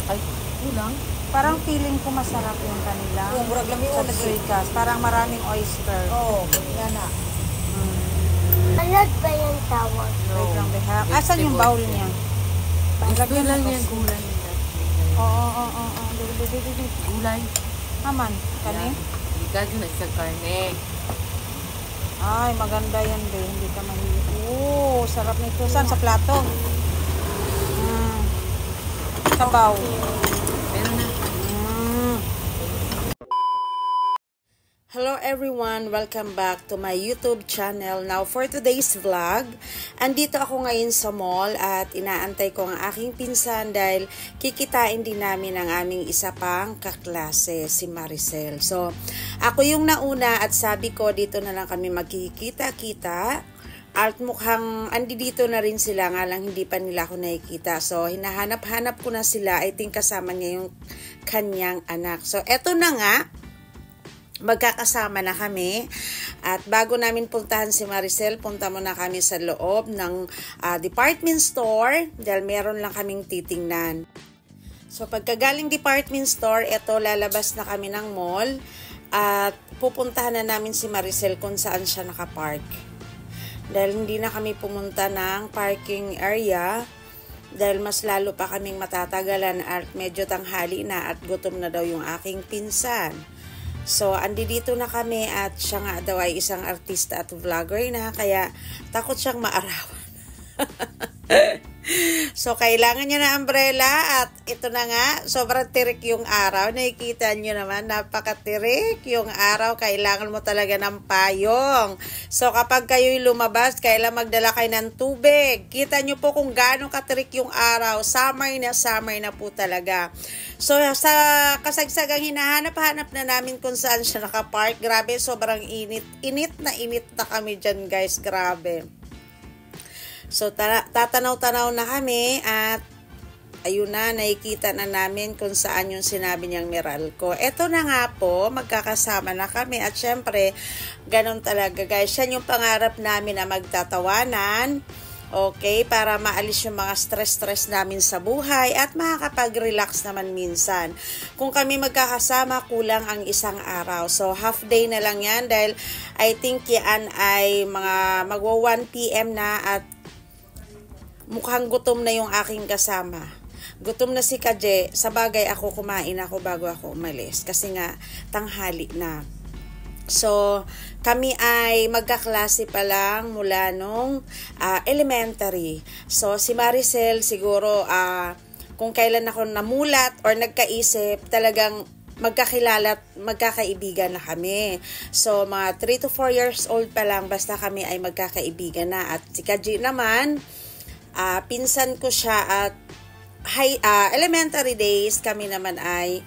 Ay, kulang. Parang feeling ko masarap yung kanila. Oo, murag lami o Sapsikas. Parang maraming oyster. Oo, ganyan na. Alad ba yung tawag? Wait lang, Beha. Asan yung bowl niya? Gusto lang yan, gulay nila. Oo. Gulay. Aman, kani? Ikad yun, isang karne. Ay, maganda yan, Be. Hindi ka mahilig. Oo, sarap nito. Saan? Sa plato? Sabaw. Meron na. Hello everyone! Welcome back to my YouTube channel. Now for today's vlog, andito ako ngayon sa mall at inaantay ko ang aking pinsan dahil kikitain din namin ang aming isa pang kaklase, si Maricel. So, ako yung nauna at sabi ko dito na lang kami magkikita-kita. At mukhang andi dito na rin sila, nga lang hindi pa nila ako nakikita. So, hinahanap-hanap ko na sila. I think kasama niya yung kanyang anak. So, eto na nga. Magkakasama na kami at bago namin puntahan si Maricel, punta muna kami sa loob ng department store dahil meron lang kaming titingnan. So pagkagaling department store, eto lalabas na kami ng mall at pupuntahan na namin si Maricel kung saan siya nakapark. Dahil hindi na kami pumunta ng parking area dahil mas lalo pa kaming matatagalan at medyo tanghali na at gutom na daw yung aking pinsan. So, andi dito na kami at siya nga daw ay isang artista at vlogger na kaya takot siyang maarawan. So, kailangan niya na umbrella at ito na nga, sobrang tirik yung araw. Nakikita niyo naman, napakatirik yung araw. Kailangan mo talaga ng payong. So, kapag kayo'y lumabas, kailangan magdala kayo ng tubig. Kita niyo po kung gaano katirik yung araw. Summer na po talaga. So, sa kasagsagang hinahanap-hanap na namin kung saan siya nakapark. Grabe, sobrang init. Init na kami dyan, guys. Grabe. So, tatanaw-tanaw na kami at ayun na, nakikita na namin kung saan yung sinabi niyang Meralco. Eto na nga po, magkakasama na kami at syempre, ganun talaga guys. Yan yung pangarap namin na magtatawanan. Okay, para maalis yung mga stress namin sa buhay at makakapag-relax naman minsan. Kung kami magkakasama, kulang ang isang araw. So, half day na lang yan dahil I think yan ay mga magwa 1 PM na at mukhang gutom na yung aking kasama. Gutom na si Kaje. Sa bagay ako, kumain ako bago ako umalis. Kasi nga, tanghali na. So, kami ay magkaklase pa lang mula nung elementary. So, si Maricel siguro kung kailan ako namulat or nagkaisip, talagang magkakilala at magkakaibigan na kami. So, mga 3 to 4 years old pa lang, basta kami ay magkakaibigan na. At si Kaje naman, pinsan ko siya at elementary days kami naman ay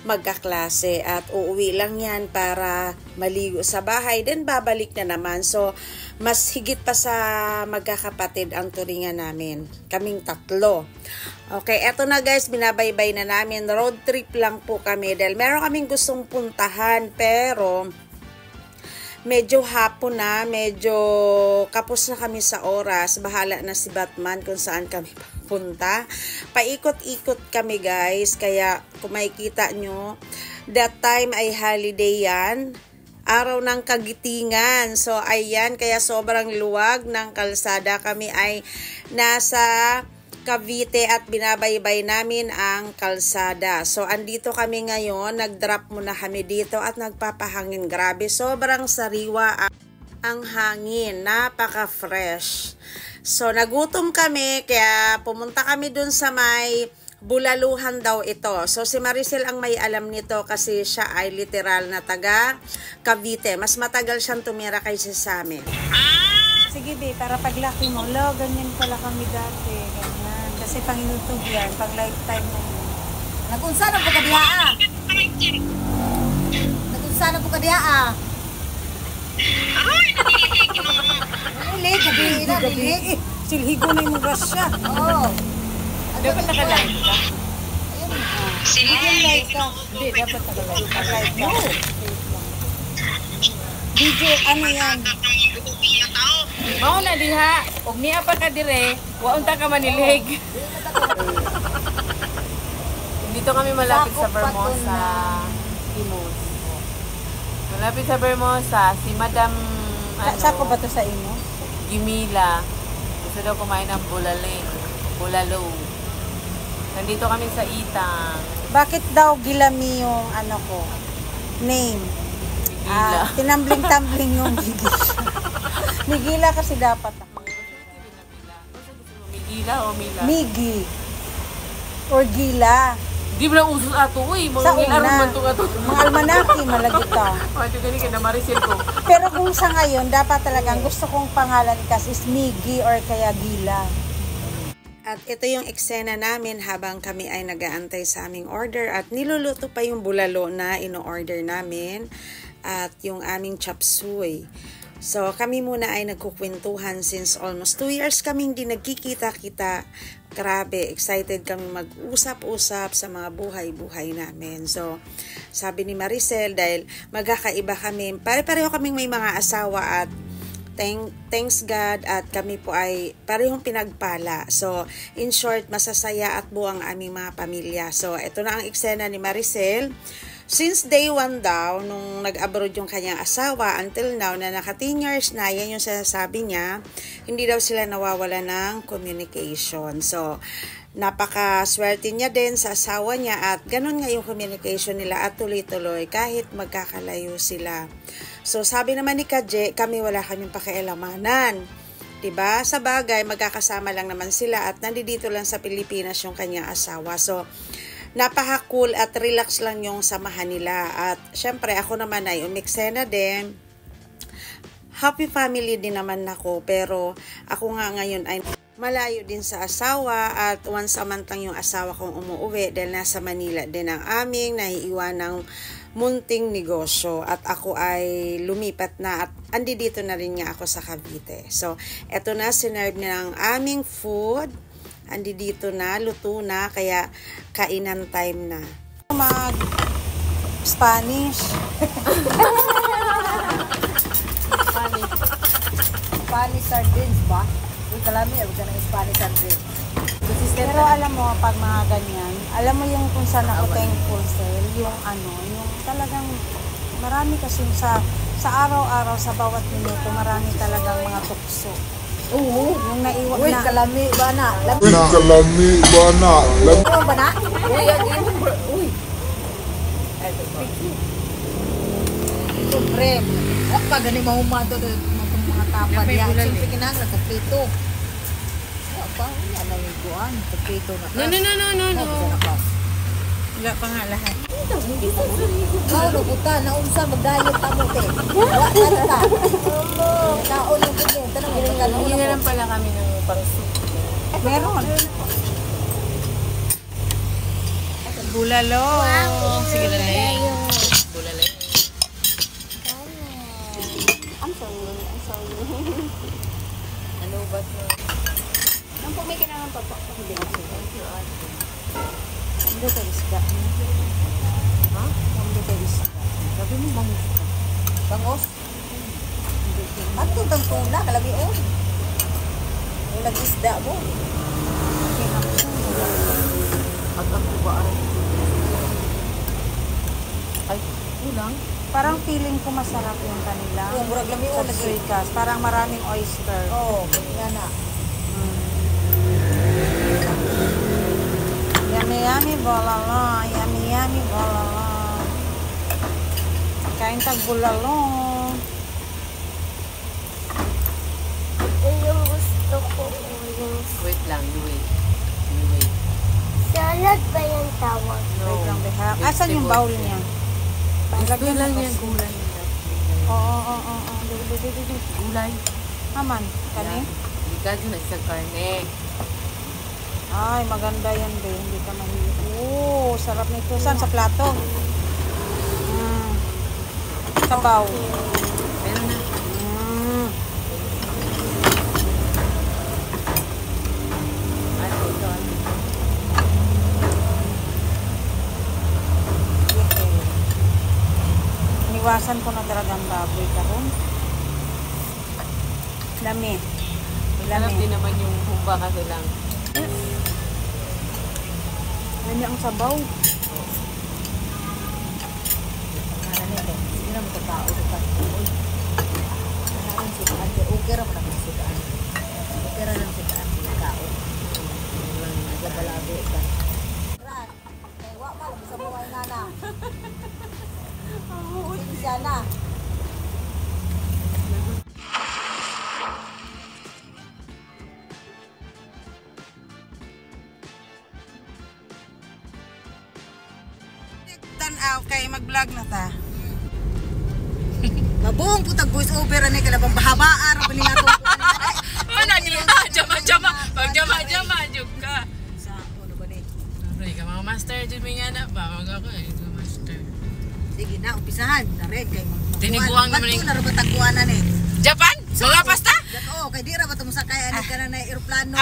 magkaklase at uuwi lang yan para maligo sa bahay then babalik na naman. So mas higit pa sa magkakapatid ang turingan namin, kaming tatlo. Okay, eto na guys, binabaybay na namin, road trip lang po kami dahil meron kaming gustong puntahan pero medyo hapon na, medyo kapos na kami sa oras. Bahala na si Batman kung saan kami papunta. Paikot-ikot kami guys. Kaya kung makikita nyo, that time ay holiday yan. Araw ng kagitingan. So ayan, kaya sobrang luwag ng kalsada. Kami ay nasa Cavite at binabaybay namin ang kalsada. So, andito kami ngayon. Nag-drop muna kami dito at nagpapahangin. Grabe, sobrang sariwa ang hangin. Napaka-fresh. So, nagutom kami kaya pumunta kami dun sa may Bulaluhan daw ito. So, si Maricel ang may alam nito kasi siya ay literal na taga Cavite. Mas matagal siyang tumira kaysa sa amin. Sige, be, para paglaki mo, lo, ganyan pala kami dati. Ganyan. Kasi pang-YouTube yan, pang-lifetime na yun. Nagunsa na po ka diha Nagunsa na po ka diha Nilig, gabi. Silhigo na yung grasya. Oo. Dapat nakalive ka? Silhigo ka. Hindi, dapat nakalive ka. Live ka. Video, ano yan? Mao na diha, ug niya pa ka dire, waon ta ka manilig. Nandito kami malapit sa Sakop pa to Vermosa. na. Imus. Malapit sa Vermosa, si Madam Sako ba to sa imo? Gimila. Gusto daw kumain ng bulalo. Nandito kami sa Itang. Bakit daw Gilami yung ano ko? Name. Gila. Tinambling-tambling yung Gigila. Migila kasi dapat ako. Migila o Mila? Migi. Or Gila. Di ba na usos ato? Uy, Sa mga una. araw man ito ato. Mga almanaki, malagita. Ito gani ka na marisil ko. Pero kung sa ngayon, dapat talagang gusto kong pangalan kasi is Migi or kaya Gila. At ito yung eksena namin habang kami ay nag-aantay sa aming order at niluluto pa yung bulalo na ino-order namin at yung aming chop suey. So kami muna ay nagkukwentuhan since almost 2 years kaming hindi nagkikita-kita. Grabe, excited kami mag-usap-usap sa mga buhay-buhay namin. So sabi ni Maricel, dahil magkakaiba kami, pare-pareho kaming may mga asawa at thanks God at kami po ay parehong pinagpala. So, in short, masasaya at buo ang aming mga pamilya. So, ito na ang eksena ni Maricel. Since day 1 daw, nung nag-abroad yung kanyang asawa, until now, na naka 10 years na, yan yung sinasabi niya, hindi daw sila nawawala ng communication. So, napakaswerte niya din sa asawa niya at ganun nga yung communication nila at tuloy-tuloy kahit magkakalayo sila. So, sabi naman ni Kaje, kami wala kaming pakialamanan. Diba? Sa bagay, magkakasama lang naman sila at nandito lang sa Pilipinas yung kanyang asawa. So, napaka-cool at relax lang yung samahan nila. At, syempre, ako naman ay umiksena din. Happy family din naman ako, pero ako nga ngayon ay malayo din sa asawa at once a month lang yung asawa kong umuwi dahil nasa Manila din ang aming naiiwan ng munting negosyo at ako ay lumipat na at andi dito na rin nga ako sa Cavite. So, eto na, sinerve na ang aming food. Andi dito na, luto na, kaya kainan time na. Spanish. Spanish sardines ba? Uy, kalami, huwag ka ng Spanish sardines. Pero alam mo, pag mga ganyan, alam mo yung kung saan ako thankful sir, yung ano, yung talagang marami kasi sa araw-araw, sa bawat minuto, marami talagang mga tukso. Oo. Yung naiwan Uy, na, kalami ba na? Kalami ba na? Ano ba na? Uy, ang imo. Uy. Siyempre, wag pa ganun mahumado mga tapa May niya. bulalo. Siyempre kinang nagkaprito. Apa, ano yung kuhan? Nagkaprito na ka. No. wala pa nga lahat. Ikaw, nabuta, naunsa, mag-diet ka mo, te. Wala ka. Naon yung ganyan. Tanong mo, tanong Hindi mo. na lang pala kami ng pang-soup. Meron. Bulalo. Sige na lang. Bulalay. I'm sorry. Ano ba ito? Ang po may kailangan pa po. Hindi tayo isda. Ha? Hindi tayo isda. Sabi mo bang Bangos? At tutang tuna, kalami o. Yung nag-isda mo. at ang kubaan? Ay, kulang. Parang feeling ko masarap yung kanila. Yung murag lami o. Sa suikas. Parang maraming oyster. Oo, ganyan na. Yummy, yummy, bolalo. Yummy, yummy, bolalo. Kain tag bulalo. Yung gusto ko yung Wait lang, you wait. You wait. salad ba yung tawag? Wait lang, Beha. Asan yung bowl niya? Gusto lang yan, gulay nila. Oo. Gulay. Aman, kani? Ikaw yun sa karne. Ay, maganda yan, be. Hindi ka mahili. Oo, sarap nito. Saan? Sa plato? Sabaw. Meron na. Ano ito? Iniwasan ko na talagang baboy karon. Lami. Masarap din naman yung humba kasi lang. Lami ang sabaw. nito. Sige na magkatao ka. Ano sidaan? Okay ra mo na sidaan. Okay ra lang sidaan kao. Wala balabi ka. Ran, kay wa man sa buhay nana. Siya na. Tanaw kay mag-vlog na ta. Mabuong putag voice over ani kalabang bahabaan ra ni ato. Wala nila jama-jama. Pag jama-jama jud ka. Sa ano ba ni? Ay, ka mga master jud may nga na ba? Mag ako eh, mga master. Sige na umpisahan na red kay Tiniguan naman yung na ra batakuan na ni. Japan? Mga pasta? Oo, kay di ra ba tumusakay ani kana na eroplano.